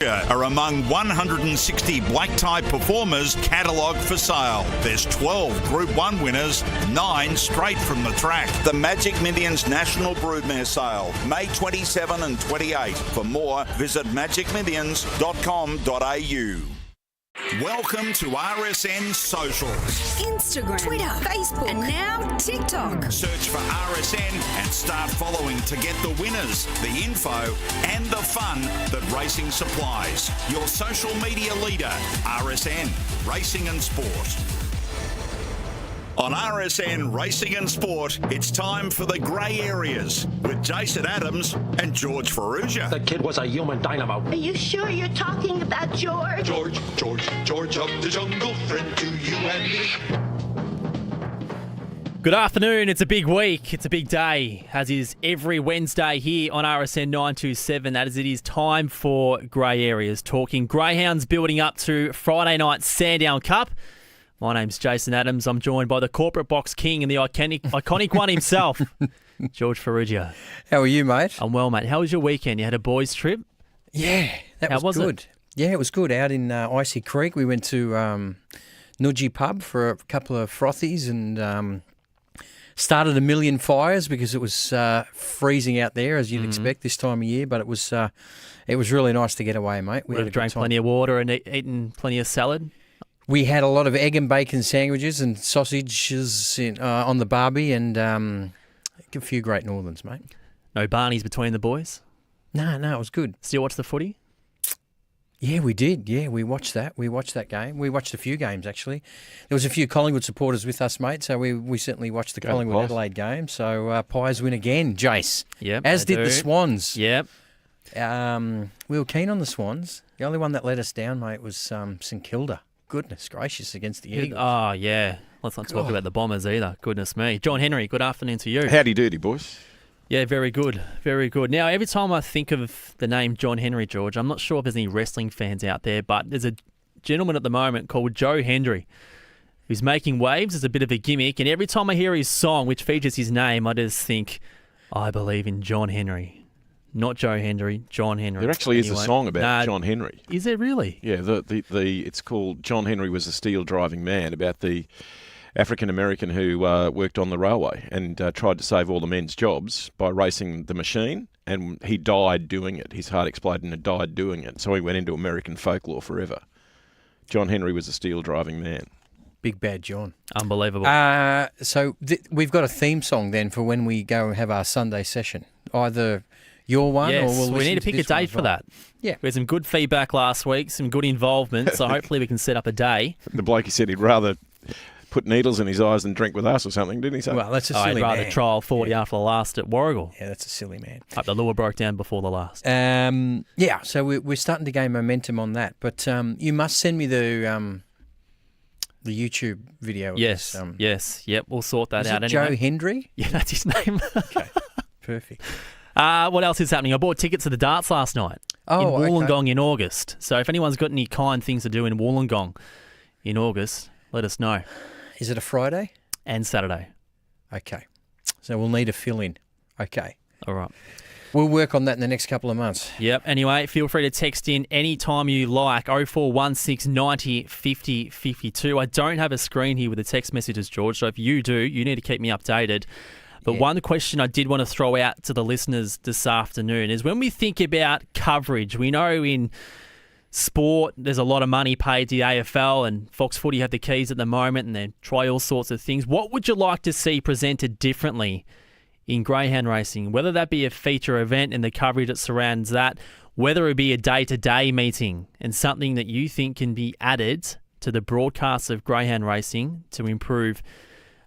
Are among 160 black tie performers catalogued for sale. There's 12 Group 1 winners, 9 straight from the track. The Magic Millions National Broodmare Sale, May 27 and 28. For more, visit magicmillions.com.au. Welcome to RSN Socials. Instagram, Twitter, Facebook, and now TikTok. Search for RSN and start following to get the winners, the info, and the fun that racing supplies. Your social media leader, RSN, Racing and Sport. On RSN Racing and Sport, it's time for the grey areas with Jason Adams and George Ferrugia. That kid was a human dynamo. Are you sure you're talking about George? George of the jungle, friend to you and me. Good afternoon. It's a big week. It's a big day, as is every Wednesday here on RSN 927. That is, it is time for grey areas, talking greyhounds building up to Friday night Sandown Cup. My name's Jason Adams. I'm joined by the corporate box king and the iconic one himself, George Ferrugia. How are you, mate? I'm well, mate. How was your weekend? You had a boys' trip? Yeah, that was good. Yeah, it was good. Out in Icy Creek, we went to Nudgee Pub for a couple of frothies and started a million fires because it was freezing out there, as you'd expect this time of year. But it was really nice to get away, mate. We had drank plenty of water and eaten plenty of salad. We had a lot of egg and bacon sandwiches and sausages on the barbie and a few great northerns, mate. No Barneys between the boys? No, it was good. Still watch the footy? Yeah, we did. Yeah, we watched that. We watched that game. We watched a few games, actually. There was a few Collingwood supporters with us, mate, so we certainly watched the Collingwood Adelaide game. So Pies win again, Jace. Yep, as did the Swans. Yep. We were keen on the Swans. The only one that let us down, mate, was St Kilda. Goodness gracious, against the Eagles. Oh, yeah. Let's not talk about the Bombers either. Goodness me. John Henry, good afternoon to you. Howdy doody, boys. Yeah, very good. Very good. Now, every time I think of the name John Henry, George, I'm not sure if there's any wrestling fans out there, but there's a gentleman at the moment called Joe Hendry who's making waves as a bit of a gimmick. And every time I hear his song, which features his name, I just think, I believe in John Henry. Not Joe Henry, John Henry. There actually is a song about John Henry. Is there really? Yeah, it's called John Henry Was a Steel Driving Man, about the African-American who worked on the railway and tried to save all the men's jobs by racing the machine, and he died doing it. His heart exploded and died doing it, so he went into American folklore forever. John Henry was a steel driving man. Big bad John. Unbelievable. So we've got a theme song then for when we go and have our Sunday session. Either your one, yes, or we need to pick a date for that. Yeah. We had some good feedback last week, some good involvement, so hopefully we can set up a day. The bloke, he said he'd rather put needles in his eyes than drink with us or something, didn't he say? Well, that's a silly man. I'd rather trial 40 after the last at Warragul. Yeah, that's a silly man. Hope the lure broke down before the last. Yeah, so we're starting to gain momentum on that. But you must send me the YouTube video. Yes, yes. Yep, we'll sort that out anyway. Joe Hendry? Yeah, that's his name. Okay, perfect. What else is happening? I bought tickets to the darts last night in Wollongong in August. So if anyone's got any kind things to do in Wollongong in August, let us know. Is it a Friday? And Saturday. Okay. So we'll need a fill-in. Okay. All right. We'll work on that in the next couple of months. Yep. Anyway, feel free to text in anytime you like, 0416 90 50 52. I don't have a screen here with the text messages, George, so if you do, you need to keep me updated. But one question I did want to throw out to the listeners this afternoon is when we think about coverage, we know in sport there's a lot of money paid to the AFL and Fox Footy have the keys at the moment and they try all sorts of things. What would you like to see presented differently in greyhound racing, whether that be a feature event and the coverage that surrounds that, whether it be a day-to-day meeting and something that you think can be added to the broadcasts of greyhound racing to improve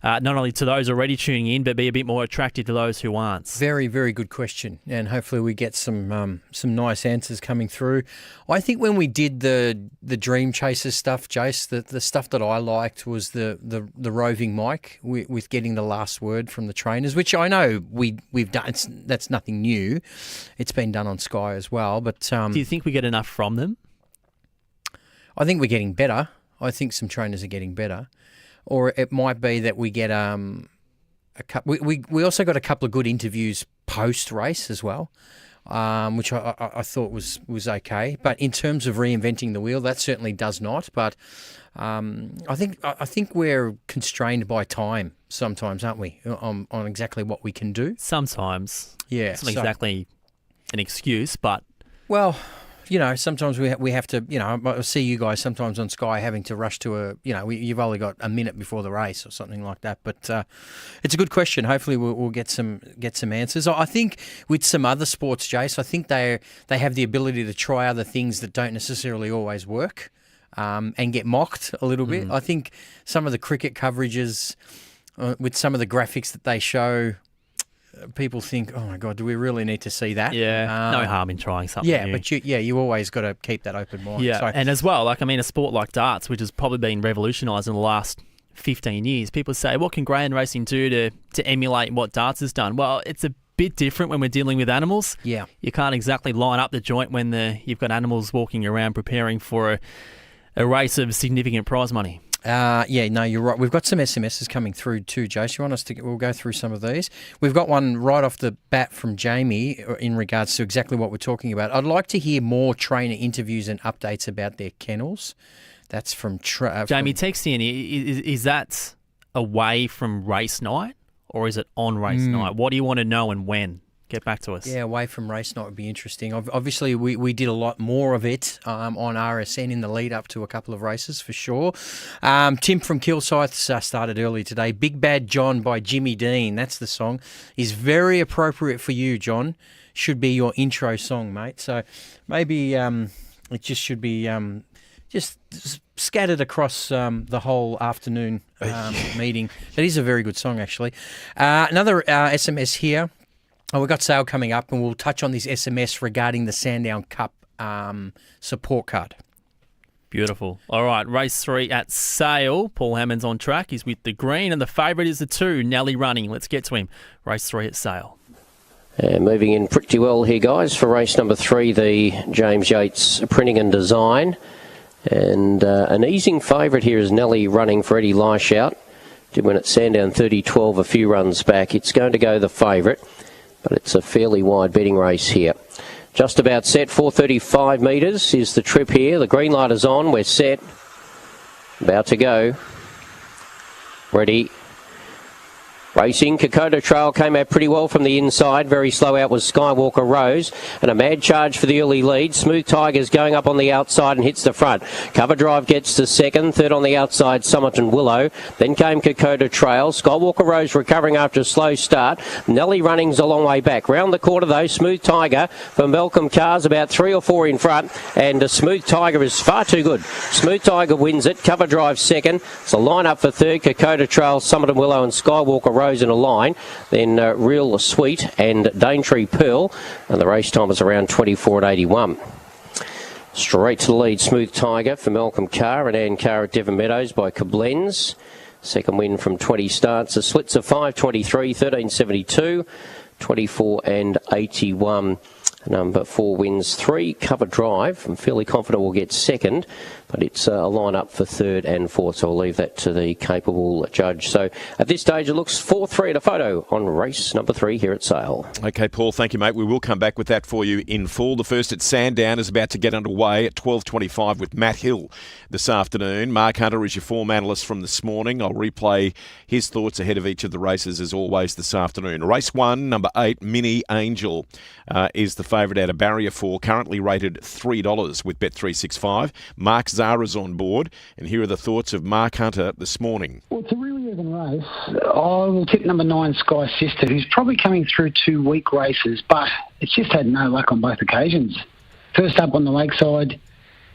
not only to those already tuning in, but be a bit more attractive to those who aren't? Very, very good question, and hopefully we get some nice answers coming through. I think when we did the Dream Chasers stuff, Jace, the stuff that I liked was the roving mic with getting the last word from the trainers, which I know we've done. That's nothing new. It's been done on Sky as well. But do you think we get enough from them? I think we're getting better. I think some trainers are getting better. Or it might be that we get we also got a couple of good interviews post race as well. which I thought was okay. But in terms of reinventing the wheel, that certainly does not. But I think we're constrained by time sometimes, aren't we, on exactly what we can do? Sometimes. Yeah. It's not exactly an excuse, but... Well, sometimes we have to, I see you guys sometimes on Sky having to rush to you've only got a minute before the race or something like that. But it's a good question. Hopefully we'll get some answers. I think with some other sports, Jace, I think they have the ability to try other things that don't necessarily always work and get mocked a little bit. I think some of the cricket coverages with some of the graphics that they show, people think, oh my God, do we really need to see that? Yeah, no harm in trying something new. But you always got to keep that open mind. Yeah, and as well, a sport like darts, which has probably been revolutionised in the last 15 years, people say, what can greyhound racing do to emulate what darts has done? Well, it's a bit different when we're dealing with animals. Yeah. You can't exactly line up the joint when you've got animals walking around preparing for a race of significant prize money. You're right. We've got some SMSs coming through too, Jace. You want us to? We'll go through some of these. We've got one right off the bat from Jamie in regards to exactly what we're talking about. I'd like to hear more trainer interviews and updates about their kennels. That's from Jamie. Text in. Is that away from race night or is it on race night? What do you want to know and when? Get back to us. Yeah, away from race night would be interesting. Obviously, we did a lot more of it on RSN in the lead up to a couple of races for sure. Tim from Kilsyth started early today. Big Bad John by Jimmy Dean. That's the song. Is very appropriate for you, John. Should be your intro song, mate. So maybe it just should be just scattered across the whole afternoon meeting. It is a very good song, actually. Another SMS here. We've got sale coming up, and we'll touch on this SMS regarding the Sandown Cup support card. Beautiful. All right, race 3 at Sale. Paul Hammond's on track. He's with the green, and the favourite is the 2, Nelly Running. Let's get to him. Race 3 at Sale. Moving in pretty well here, guys, for race number 3, the James Yates Printing and Design. And an easing favourite here is Nelly Running for Eddie Leishout. Did win at Sandown 30-12 a few runs back. It's going to go the favourite, but it's a fairly wide betting race here. Just about set, 435 metres is the trip here. The green light is on, we're set. About to go. Ready. Racing, Kokoda Trail came out pretty well from the inside. Very slow out was Skywalker Rose. And a mad charge for the early lead. Smooth Tiger's going up on the outside and hits the front. Cover Drive gets to second. Third on the outside, Somerton Willow. Then came Kokoda Trail. Skywalker Rose recovering after a slow start. Nelly Running's a long way back. Round the corner though, Smooth Tiger for Malcolm Carr's about 3 or 4 in front. And Smooth Tiger is far too good. Smooth Tiger wins it. Cover Drive second. It's a line up for third. Kokoda Trail, Somerton Willow and Skywalker Rose in a line, then Real Sweet and Daintree Pearl, and the race time is around 24:81. Straight to the lead, Smooth Tiger for Malcolm Carr and Ann Carr at Devon Meadows by Koblenz. Second win from 20 starts. The splits are 5:23, 13:72, 24 and 81. Number 4 wins 3. Cover Drive. I'm fairly confident we'll get second, but it's a line-up for third and fourth, so I'll leave that to the capable judge. So at this stage, it looks 4-3 at a photo on race number 3 here at Sale. Okay, Paul, thank you, mate. We will come back with that for you in full. The first at Sandown is about to get underway at 12:25 with Matt Hill this afternoon. Mark Hunter is your form analyst from this morning. I'll replay his thoughts ahead of each of the races as always this afternoon. Race 1, number 8, Mini Angel, is the favourite out of Barrier 4, currently rated $3 with Bet365. Mark Zara's on board, and here are the thoughts of Mark Hunter this morning. Well, it's a really even race. I will tip number 9, Sky Sister, who's probably coming through 2 weak races, but it's just had no luck on both occasions. First up on the Lakeside,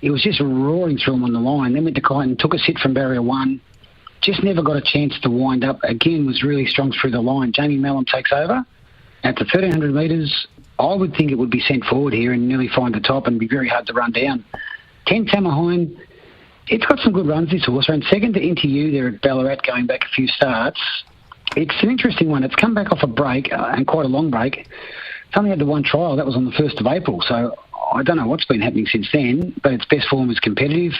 it was just roaring through him on the line. Then went to Kyneton, took a sit from Barrier 1, just never got a chance to wind up. Again, was really strong through the line. Jamie Mellon takes over. At the 1,300 metres, I would think it would be sent forward here and nearly find the top and be very hard to run down. 10 Tamahoin, it's got some good runs, this horse. Ran second to NTU there at Ballarat going back a few starts. It's an interesting one. It's come back off a break, and quite a long break. It's only had the one trial. That was on the 1st of April, so I don't know what's been happening since then, but its best form is competitive.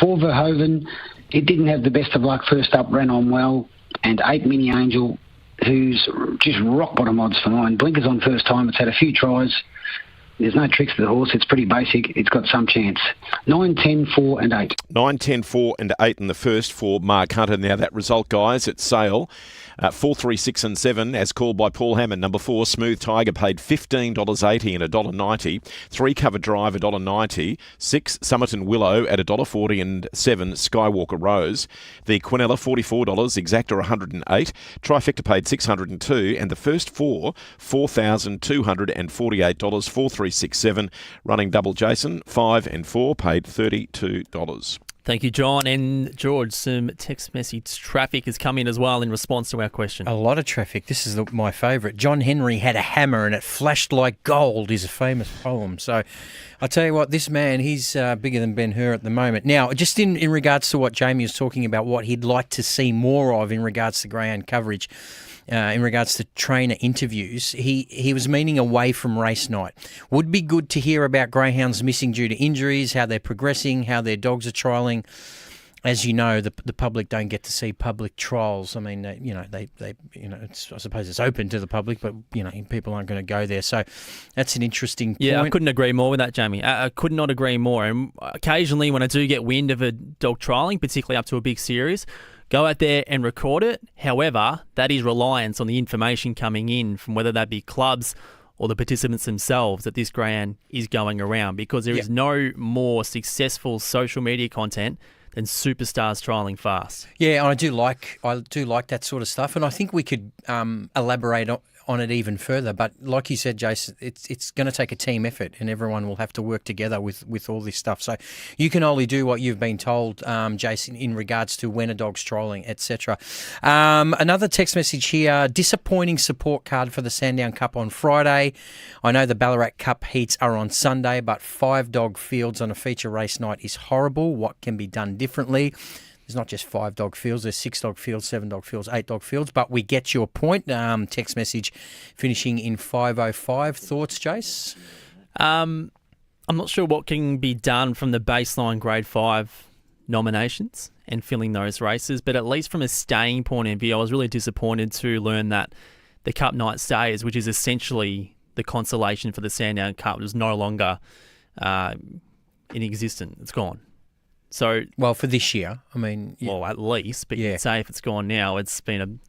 4 Verhoeven, it didn't have the best of luck first up, ran on well. And 8 Mini Angel, who's just rock bottom odds for mine. Blinkers on first time. It's had a few tries. There's no tricks to the horse. It's pretty basic. It's got some chance. 9, 10, 4 and 8. 9, 10, 4 and 8 in the first for Mark Hunter. Now that result, guys, at Sale. 4, 3, 6 and 7 as called by Paul Hammond. Number 4, Smooth Tiger, paid $15.80 and $1.90. 3, Cover Drive, $1.90. 6, Somerton Willow at $1.40 and 7, Skywalker Rose. The Quinella, $44. Exacta, $108. Trifecta paid $602. And the first 4, $4,248. 4, 3, 6, 7. Running double Jason, 5 and 4, paid $32. Thank you, John. And George, some text message traffic has come in as well in response to our question. A lot of traffic. This is my favourite. John Henry had a hammer and it flashed like gold is a famous poem. So I tell you what, this man, he's bigger than Ben-Hur at the moment. Now, just in regards to what Jamie was talking about, what he'd like to see more of in regards to greyhound coverage, in regards to trainer interviews, he was meaning away from race night. Would be good to hear about greyhounds missing due to injuries, how they're progressing, how their dogs are trialling. As you know, the public don't get to see public trials. I mean, they it's, I suppose it's open to the public, but people aren't going to go there. So that's an interesting point. Yeah, I couldn't agree more with that, Jamie. I could not agree more. And occasionally, when I do get wind of a dog trialling, particularly up to a big series, go out there and record it. However, that is reliance on the information coming in from whether that be clubs or the participants themselves that this greyhound is going around, because there is no more successful social media content than superstars trialling fast. Yeah, I do like that sort of stuff, and I think we could elaborate on it even further. But like you said, Jason, it's going to take a team effort, and everyone will have to work together with all this stuff. So you can only do what you've been told, Jason, in regards to when a dog's trialling, etc. Another text message here: disappointing support card for the Sandown Cup on Friday. I know the Ballarat Cup heats are on Sunday, but 5 dog fields on a feature race night is horrible. What can be done differently? There's not just 5 dog fields, there's 6 dog fields, 7 dog fields, 8 dog fields, but we get your point. Text message finishing in 505. Thoughts, Jace? I'm not sure what can be done from the baseline grade 5 nominations and filling those races, but at least from a staying point of view, I was really disappointed to learn that the Cup Night Stays, which is essentially the consolation for the Sandown Cup, was no longer in existence. It's gone. So, well, for this year, I mean... Yeah. Well, at least, but you'd say if it's gone now, it's been an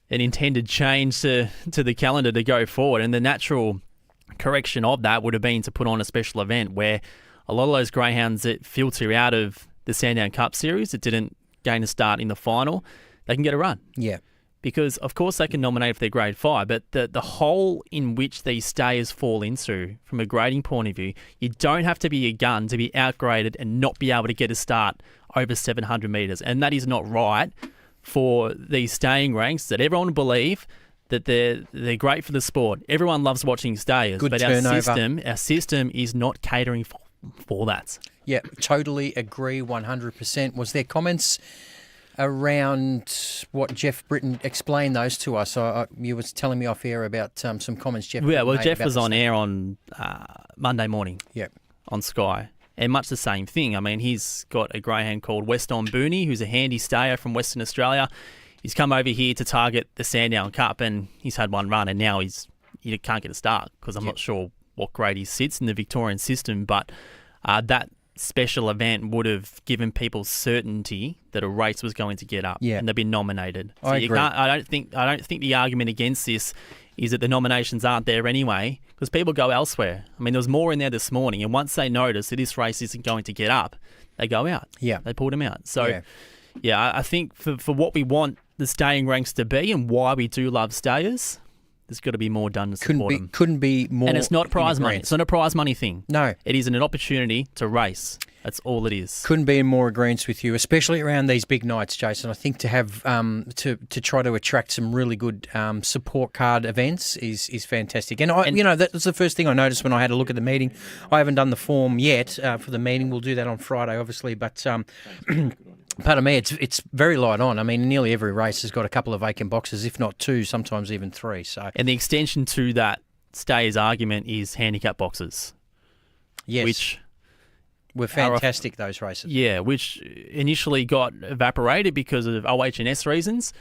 intended change to the calendar to go forward. And the natural correction of that would have been to put on a special event where a lot of those greyhounds that filter out of the Sandown Cup series that didn't gain a start in the final, they can get a run. Yeah. Because, of course, they can nominate if they're grade 5, but the hole in which these stayers fall into, from a grading point of view, you don't have to be a gun to be outgraded and not be able to get a start over 700 metres. And that is not right for these staying ranks that everyone will believe that they're great for the sport. Everyone loves watching stayers, good but turnover. Our system is not catering for that. Yeah, totally agree 100%. Was there comments around what Jeff Britton explained those to us? You was telling me off air about some comments Jeff. Yeah, well, Jeff was on air on Monday morning. Yep. On Sky, and much the same thing. I mean, he's got a greyhound called Weston Booney, who's a handy stayer from Western Australia. He's come over here to target the Sandown Cup, and he's had one run, and now he can't get a start because I'm not sure what grade he sits in the Victorian system, but that special event would have given people certainty that a race was going to get up, and they've been nominated. So I agree. I don't think the argument against this is that the nominations aren't there anyway, because people go elsewhere. I mean, there was more in there this morning, and once they notice that this race isn't going to get up, they go out. Yeah, they pulled them out. So, I think for what we want the staying ranks to be and why we do love stayers, there's got to be more done to support them. Couldn't be more. And it's not prize money. It's not a prize money thing. No. It is an opportunity to race. That's all it is. Couldn't be in more agreement with you, especially around these big nights, Jason. I think to have to try to attract some really good support card events is fantastic. And that was the first thing I noticed when I had a look at the meeting. I haven't done the form yet for the meeting. We'll do that on Friday, obviously, but. Pardon me, it's very light on. I mean, nearly every race has got a couple of vacant boxes, if not 2, sometimes even 3. So, and the extension to that stayers argument is handicap boxes. Yes, which were fantastic, those races. Yeah, which initially got evaporated because of OH&S reasons,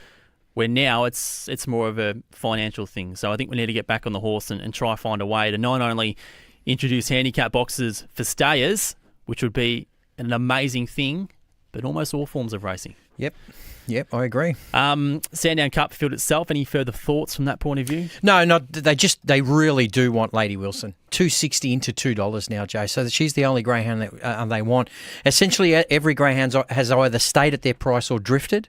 where now it's more of a financial thing. So I think we need to get back on the horse and try find a way to not only introduce handicap boxes for stayers, which would be an amazing thing, but almost all forms of racing. Yep, I agree. Sandown Cup field itself, any further thoughts from that point of view? No, they really do want Lady Wilson. $2.60 into $2 now, Jay. So she's the only greyhound that they want. Essentially, every greyhound has either stayed at their price or drifted,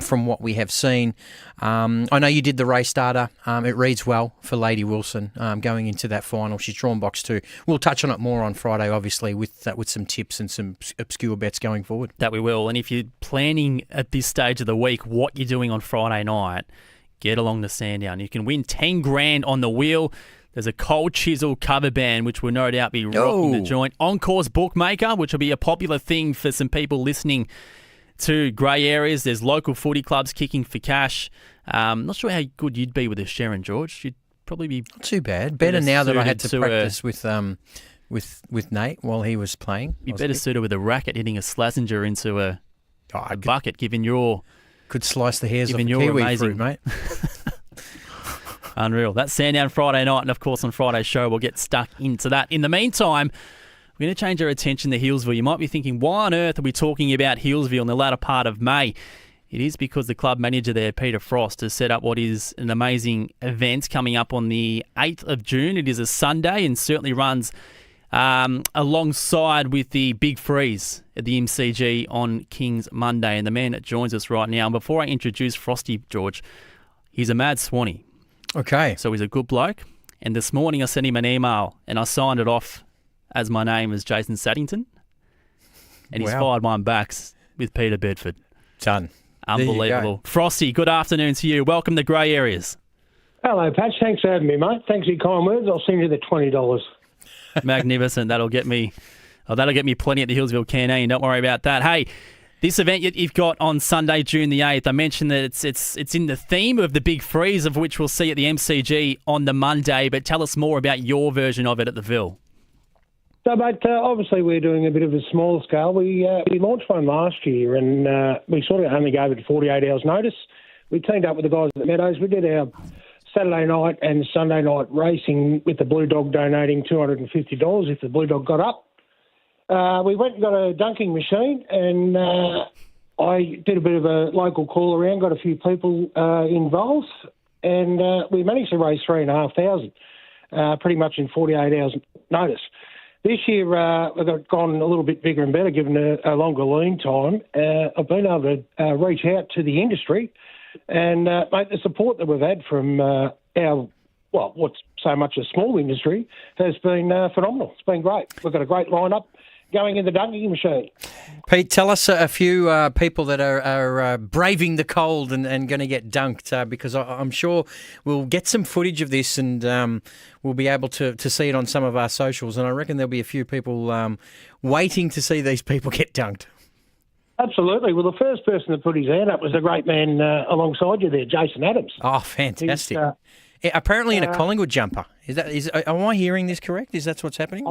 from what we have seen. I know you did the race starter. It reads well for Lady Wilson going into that final. She's drawn box 2. We'll touch on it more on Friday, obviously, with some tips and some obscure bets going forward. That we will. And if you're planning at this stage of the week what you're doing on Friday night, get along to Sandown. You can win $10,000 on the wheel. There's a Cold Chisel cover band, which will no doubt be rocking the joint. Encore's Bookmaker, which will be a popular thing for some people listening to grey areas. There's local footy clubs kicking for cash. Not sure how good you'd be with a Sharon, George. You'd probably be not too bad. Better now that I had to practice with Nate while he was playing. Be better suited with a racket hitting a Slazenger into a bucket, given your... Could slice the hairs off the kiwi fruit, mate. Unreal. That's Sandown Friday night, and of course on Friday's show we'll get stuck into that. In the meantime, we're going to change our attention to Healesville. You might be thinking, why on earth are we talking about Healesville in the latter part of May? It is because the club manager there, Peter Frost, has set up what is an amazing event coming up on the 8th of June. It is a Sunday and certainly runs alongside with the Big Freeze at the MCG on King's Monday. And the man that joins us right now, and before I introduce Frosty, George, he's a mad Swanee. Okay. So he's a good bloke. And this morning I sent him an email and I signed it off as my name is Jason Saddington. And he's fired mine back with Peter Bedford. Done. Unbelievable. Frosty, good afternoon to you. Welcome to Grey Areas. Hello, Patch. Thanks for having me, mate. Thanks for your kind words. I'll send you the $20. Magnificent. That'll get me plenty at the Healesville Canteen. Don't worry about that. Hey, this event you've got on Sunday, June the 8th, I mentioned that it's in the theme of the Big Freeze, of which we'll see at the MCG on the Monday, but tell us more about your version of it at the Ville. So, mate, obviously we're doing a bit of a smaller scale. We launched one last year and we sort of only gave it 48 hours notice. We teamed up with the guys at the Meadows. We did our Saturday night and Sunday night racing with the Blue Dog donating $250 if the Blue Dog got up. We went and got a dunking machine and I did a bit of a local call around, got a few people involved, and we managed to raise $3,500 pretty much in 48 hours notice. This year we've gone a little bit bigger and better given a longer lean time. I've been able to reach out to the industry and, mate, the support that we've had from what's so much a small industry has been phenomenal. It's been great. We've got a great lineup going in the dunking machine. Pete, tell us a few people that are braving the cold and going to get dunked, because I'm sure we'll get some footage of this and we'll be able to see it on some of our socials, and I reckon there'll be a few people waiting to see these people get dunked. Absolutely. Well, the first person that put his hand up was a great man alongside you there, Jason Adams. Oh, fantastic. Apparently in a Collingwood jumper. Am I hearing this correct? Is that what's happening?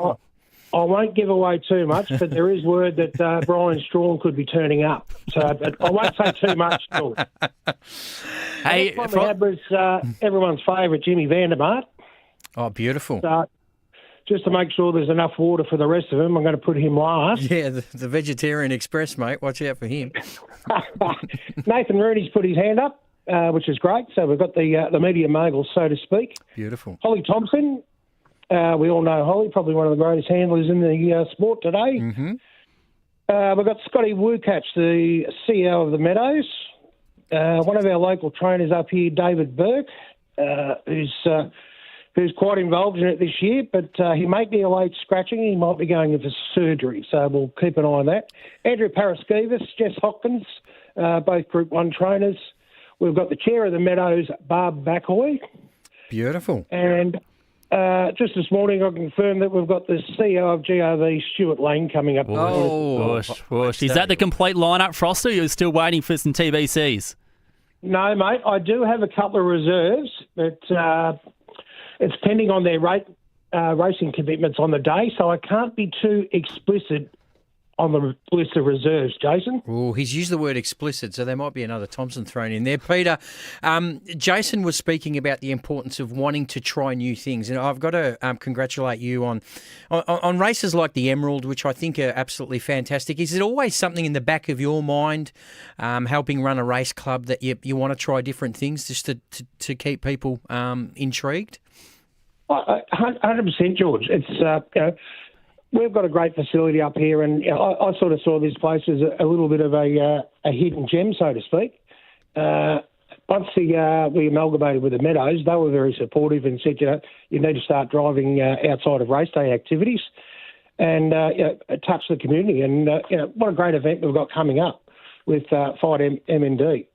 I won't give away too much, but there is word that Brian Strawn could be turning up. So, but I won't say too much. Hey, we had was everyone's favourite, Jimmy Vandermart. Oh, beautiful. So, just to make sure there's enough water for the rest of them, I'm going to put him last. Yeah, the Vegetarian Express, mate. Watch out for him. Nathan Rooney's put his hand up, which is great. So we've got the media mogul, so to speak. Beautiful. Holly Thompson. We all know Holly, probably one of the greatest handlers in the sport today. Mm-hmm. We've got Scotty Wookatch, the CEO of the Meadows. One of our local trainers up here, David Burke, who's quite involved in it this year, but he may be a late scratching. He might be going in for surgery, so we'll keep an eye on that. Andrew Paraskevas, Jess Hopkins, both Group 1 trainers. We've got the chair of the Meadows, Barb Backhoy. Beautiful. And just this morning, I confirmed that we've got the CEO of GRV, Stuart Lane, coming up. Whoosh. Is that the complete lineup, Frosty? You're still waiting for some TBCs? No, mate. I do have a couple of reserves, but it's pending on their racing commitments on the day, so I can't be too explicit on the list of reserves, Jason. Oh, he's used the word explicit, so there might be another Thompson thrown in there. Peter, Jason was speaking about the importance of wanting to try new things, and I've got to congratulate you on races like the Emerald, which I think are absolutely fantastic. Is it always something in the back of your mind, helping run a race club, that you want to try different things just to keep people intrigued? 100%, George. It's we've got a great facility up here, and I sort of saw this place as a little bit of a hidden gem, so to speak. Once we amalgamated with the Meadows, they were very supportive and said, you need to start driving outside of race day activities and touch the community. And what a great event we've got coming up with Fight MND.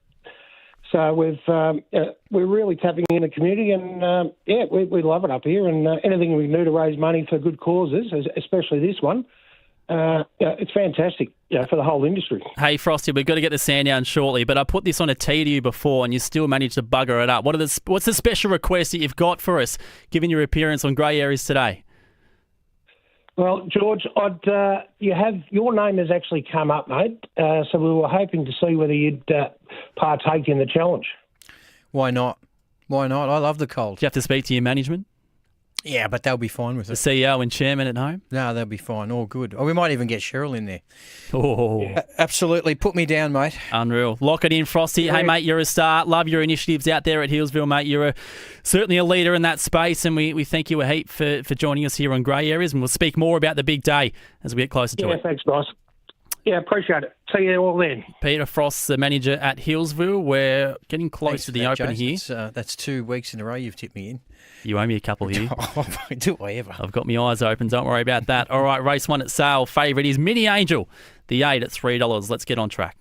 So we're really tapping in the community, and we love it up here. And anything we can do to raise money for good causes, especially this one, it's fantastic for the whole industry. Hey, Frosty, we've got to get the Sandown shortly, but I put this on a tee to you before, and you still managed to bugger it up. What's the special request that you've got for us, given your appearance on Grey Areas today? Well, George, your name has actually come up, mate. So we were hoping to see whether you'd partake in the challenge. Why not? Why not? I love the Colt. Do you have to speak to your management? Yeah, but they'll be fine with it. The CEO and chairman at home? No, they'll be fine. All good. Oh, we might even get Cheryl in there. Oh. Yeah. Absolutely. Put me down, mate. Unreal. Lock it in, Frosty. Hey, mate, you're a star. Love your initiatives out there at Healesville, mate. You're certainly a leader in that space, and we thank you a heap for joining us here on Grey Areas, and we'll speak more about the big day as we get closer to it. Yeah, thanks, guys. Yeah, appreciate it. See you all then. Peter Frost, the manager at Healesville. We're getting close to the open here. That's 2 weeks in a row you've tipped me in. You owe me a couple here. Do I ever? I've got my eyes open. Don't worry about that. All right, race 1 at sale. Favourite is Mini Angel. The 8 at $3. Let's get on track.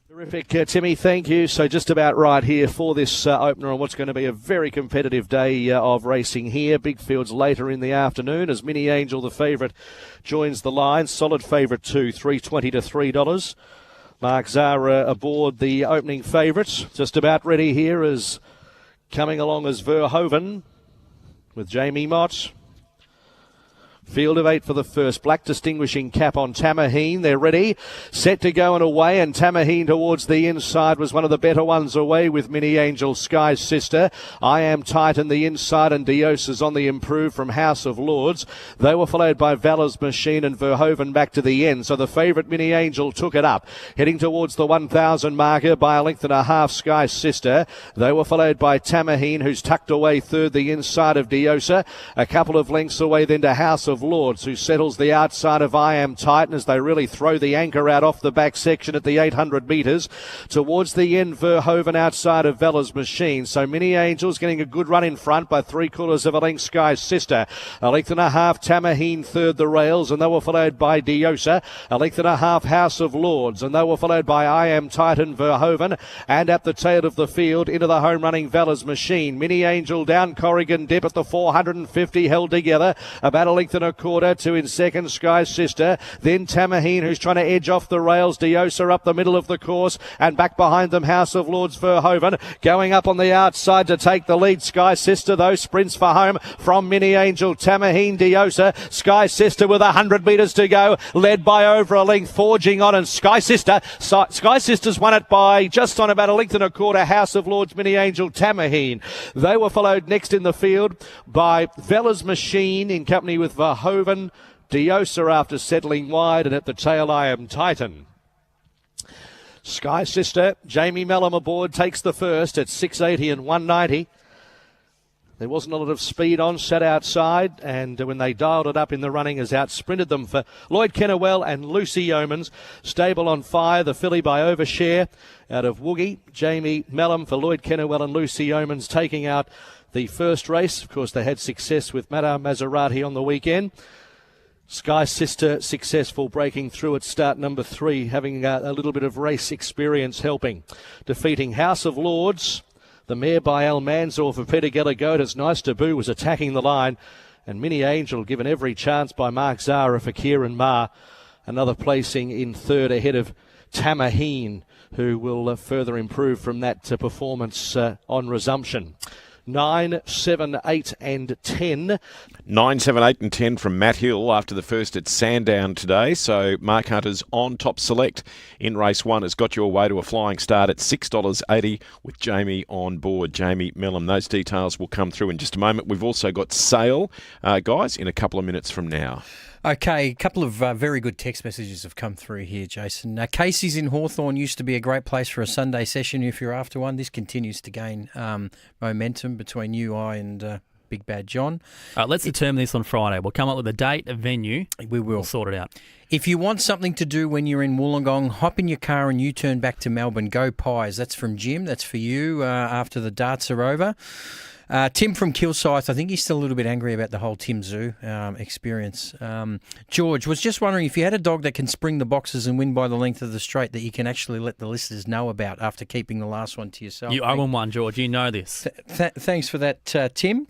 Terrific, Timmy. Thank you. So just about right here for this opener on what's going to be a very competitive day of racing here. Big fields later in the afternoon as Mini Angel, the favourite, joins the line. Solid favourite too, $3.20 to $3. Mark Zara aboard the opening favourite. Just about ready here as coming along as Verhoeven with Jamie Mott. Field of 8 for the first. Black distinguishing cap on Tamaheen. They're ready. Set to go and away. And Tamaheen towards the inside was one of the better ones away with Mini Angel, Sky's Sister. I Am Titan the inside, and Diosa's on the improve from House of Lords. They were followed by Valor's Machine and Verhoeven back to the end. So the favourite Mini Angel took it up. Heading towards the 1,000 marker by a length and a half, Sky's Sister. They were followed by Tamaheen, who's tucked away third the inside of Diosa. A couple of lengths away then to House of Lords, who settles the outside of I Am Titan as they really throw the anchor out off the back section at the 800 metres. Towards the end, Verhoeven outside of Valor's Machine. So Mini Angel's getting a good run in front by 3/4 of a length, Sky's Sister. A length and a half, Tamaheen third the rails, and they were followed by Diosa. A length and a half, House of Lords, and they were followed by I Am Titan, Verhoeven. And at the tail of the field, into the home running Valor's Machine. Mini Angel down Corrigan Dip at the 450, held together. About a length and a quarter to in second, Sky's Sister. Then Tamaheen, who's trying to edge off the rails. Diosa up the middle of the course, and back behind them, House of Lords, Verhoeven. Going up on the outside to take the lead. Sky's Sister, though, sprints for home from Mini Angel. Tamaheen, Diosa. Sky's Sister with 100 metres to go, led by over a length, forging on, and Sky's Sister's won it by just on about a length and a quarter. House of Lords, Mini Angel, Tamaheen. They were followed next in the field by Valor's Machine in company with Verhoeven, Diosa after settling wide, and at the tail, I Am Titan. Sky Sister, Jamie Mellum aboard, takes the first at 680 and 190. There wasn't a lot of speed on, sat outside, and when they dialed it up in the running, has out-sprinted them for Lloyd Kennewell and Lucy Yeomans. Stable on Fire, the filly by Overshare out of Woogie. Jamie Mellum for Lloyd Kennewell and Lucy Yeomans taking out the first race. Of course, they had success with Madame Maserati on the weekend. Sky Sister successful, breaking through at start number 3, having a little bit of race experience helping. Defeating House of Lords. The mare by Almanzor for Peter Gallagher. Nice Taboo was attacking the line. And Mini Angel given every chance by Mark Zara for Kieran Ma. Another placing in third ahead of Tamaheen, who will further improve from that performance on resumption. 9, 7, 8 and 10. 9, 7, 8 and 10 from Matt Hill after the first at Sandown today. So Mark Hunter's On Top Select in race 1 has got your way to a flying start at $6.80 with Jamie on board, Jamie Mellum. Those details will come through in just a moment. We've also got Sale, guys, in a couple of minutes from now. Okay, a couple of very good text messages have come through here, Jason. Casey's in Hawthorn used to be a great place for a Sunday session if you're after one. This continues to gain momentum between you, I, and Big Bad John. Let's determine this on Friday. We'll come up with a date, a venue. We will. We'll sort it out. If you want something to do when you're in Wollongong, hop in your car and U-turn back to Melbourne. Go Pies. That's from Jim. That's for you after the darts are over. Tim from Kilsyth, I think he's still a little bit angry about the whole Tim Zoo experience. George was just wondering if you had a dog that can spring the boxes and win by the length of the straight that you can actually let the listeners know about after keeping the last one to yourself. You own one, George. You know this. Thanks for that, Tim.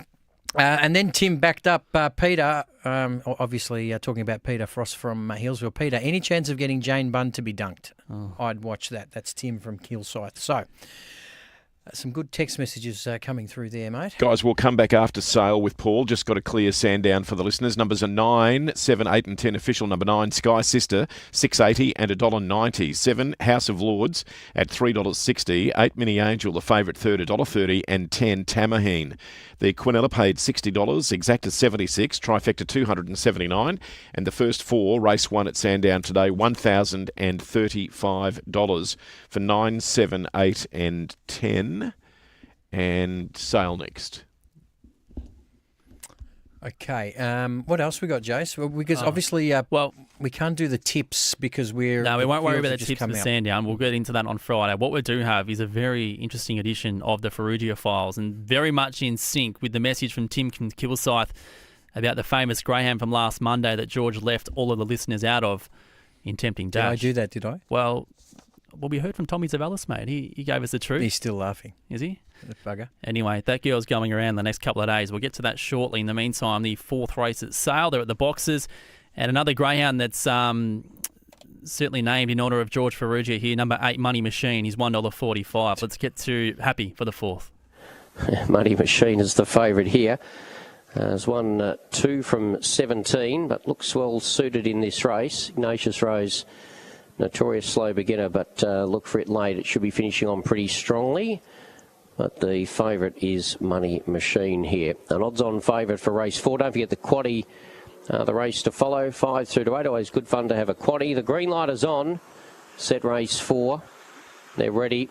And then Tim backed up Peter, obviously talking about Peter Frost from Hillsville. Peter, any chance of getting Jane Bunn to be dunked? Oh. I'd watch that. That's Tim from Kilsyth. So, some good text messages coming through there, mate. Guys, we'll come back after Sale with Paul. Just got to clear Sandown for the listeners. Numbers are 9, 7, 8 and 10. Official number 9, Sky Sister, $6.80 and $1.90. 7, House of Lords at $3.60. 8, Mini Angel, the favourite third, $1.30. And 10, Tamaheen. The Quinella paid $60, Exacta $76, Trifecta $279, and the first 4, race 1 at Sandown today, $1,035 for 9, 7, 8 and 10, and Sale next. Okay, what else we got, Jace? Well, because obviously, we can't do the tips because we're... No, we won't worry about the tips for Sandown. We'll get into that on Friday. What we do have is a very interesting edition of the Ferrugia Files and very much in sync with the message from Tim from Kilsyth about the famous greyhound from last Monday that George left all of the listeners out of in Tempting Dash. Did I do that, did I? Well, we heard from Tommy Zavalis, mate. He gave us the truth. He's still laughing. Is he? The bugger. Anyway, that girl's going around the next couple of days. We'll get to that shortly. In the meantime, the 4th race at Sale. They're at the boxes. And another greyhound that's certainly named in honour of George Ferrugia here, number 8, Money Machine. He's $1.45. Let's get to Happy for the 4th. Money Machine is the favourite here. There's 1, 2 from 17, but looks well suited in this race. Ignatius Rose, notorious slow beginner, but look for it late. It should be finishing on pretty strongly. But the favourite is Money Machine here. An odds-on favourite for race 4. Don't forget the quaddie, the race to follow, 5 through to 8. Always good fun to have a quaddie. The green light is on. Set race 4. They're ready.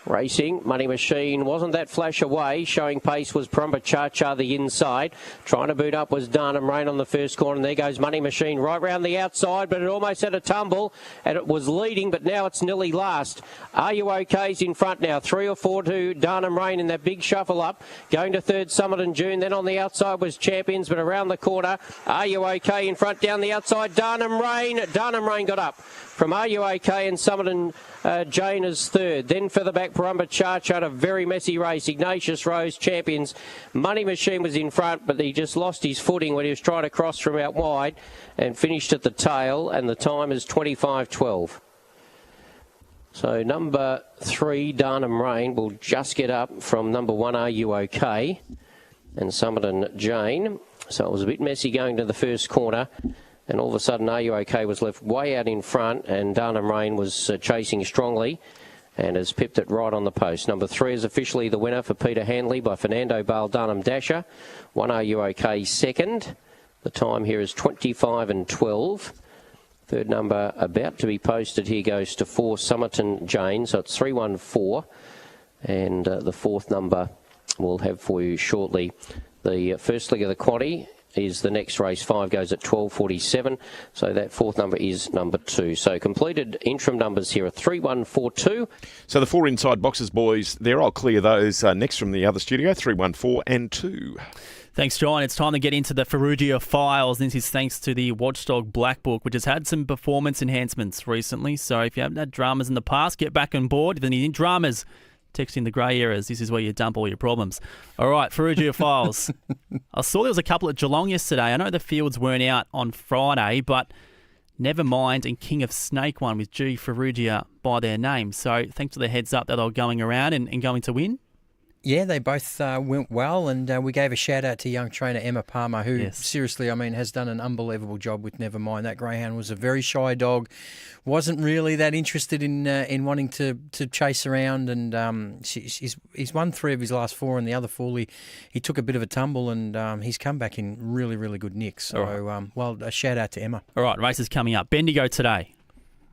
Racing, Money Machine wasn't that flash away. Showing pace was Parumba Cha-Cha the inside. Trying to boot up was Darnum Rain on the first corner. And there goes Money Machine right round the outside, but it almost had a tumble. And it was leading, but now it's nearly last. Are You OK's in front now. 3 or 4 to Darnum Rain in that big shuffle up. Going to third, Summit and June. Then on the outside was Champions, but around the corner, Are You OK in front down the outside. Darnum Rain. Darnum Rain got up from Are You OK, and Summit and Jane is third. Then further back, Parumba Cha-Cha, a very messy race. Ignatius Rose, Champions. Money Machine was in front, but he just lost his footing when he was trying to cross from out wide and finished at the tail, and the time is 25.12. So number 3, Darnum Rain, will just get up from number 1, Are You OK, and Summit and Jane. So it was a bit messy going to the first corner. And all of a sudden, Are You OK was left way out in front, and Darnum Rain was chasing strongly and has pipped it right on the post. Number 3 is officially the winner for Peter Handley by Fernando Bale Darnum Dasher. 1, Are You OK second. The time here is 25.12. Third number about to be posted here goes to 4, Summerton Jane. So it's 314. And the 4th number we'll have for you shortly. The first leg of the quaddie is the next race. 5 goes at 12.47. So that 4th number is number 2. So completed interim numbers here are 3, 1, 4, 2. So the 4 inside boxes, boys, there. I'll clear those next from the other studio. 3, 1, 4 and 2. Thanks, John. It's time to get into the Ferrugia Files. This is thanks to the Watchdog Black Book, which has had some performance enhancements recently. So if you haven't had dramas in the past, get back on board. If you need dramas, text in the grey areas. This is where you dump all your problems. All right, Ferrugia Files. I saw there was a couple at Geelong yesterday. I know the fields weren't out on Friday, but Nevermind and King of Snake won with G Ferrugia by their name. So thanks for the heads up that they were going around and going to win. Yeah, they both went well, and we gave a shout out to young trainer Emma Palmer, who seriously, I mean, has done an unbelievable job with Nevermind. That greyhound was a very shy dog, wasn't really that interested in wanting to chase around, and he's won 3 of his last 4, and the other 4 he took a bit of a tumble, and he's come back in really, really good nick. So, well, a shout out to Emma. All right, races coming up. Bendigo today,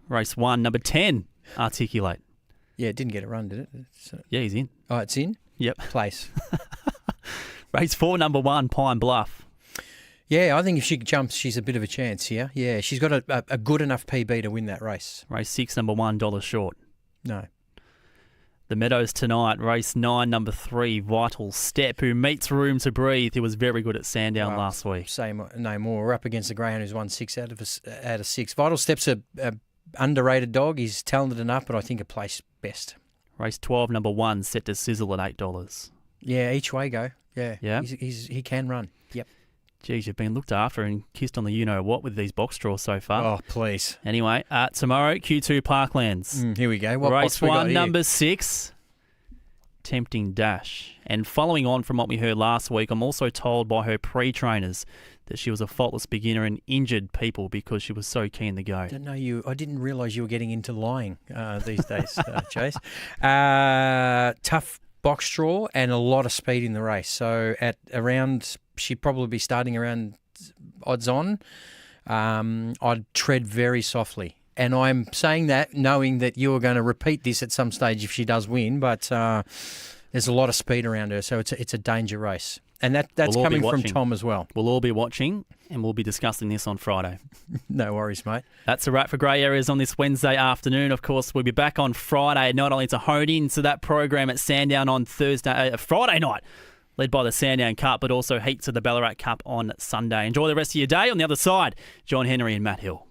race 1, number 10, Articulate. Yeah, it didn't get a run, did it? Yeah, he's in. Oh, it's in? Yep. Place. Race 4, number 1, Pine Bluff. Yeah, I think if she jumps, she's a bit of a chance here. Yeah, she's got a good enough PB to win that race. Race 6, number 1, Dollar Short. No. The Meadows tonight, race 9, number 3, Vital Step, who meets Room to Breathe. He was very good at Sandown last week. Say no more. We're up against the greyhound who's won 6 out of 6. Vital Step's a underrated dog. He's talented enough, but I think a place best. Race 12, number 1, set to sizzle at $8. Yeah, each way go. Yeah. Yeah. He can run. Yep. Geez, you've been looked after and kissed on the you-know-what with these box draws so far. Oh, please. Anyway, tomorrow, Q2 Parklands. Here we go. What race box we got 1, here? number 6, Tempting Dash. And following on from what we heard last week, I'm also told by her pre-trainers that she was a faultless beginner and injured people because she was so keen to go. I didn't realise you were getting into lying these days, Chase. Tough box draw and a lot of speed in the race. So at around, she'd probably be starting around odds on. I'd tread very softly. And I'm saying that knowing that you are going to repeat this at some stage if she does win, but there's a lot of speed around her, so it's a danger race. And that's coming from Tom as well. We'll all be watching, and we'll be discussing this on Friday. No worries, mate. That's a wrap for Grey Areas on this Wednesday afternoon. Of course, we'll be back on Friday, not only to hone into that program at Sandown on Friday night, led by the Sandown Cup, but also heats of the Ballarat Cup on Sunday. Enjoy the rest of your day. On the other side, John Henry and Matt Hill.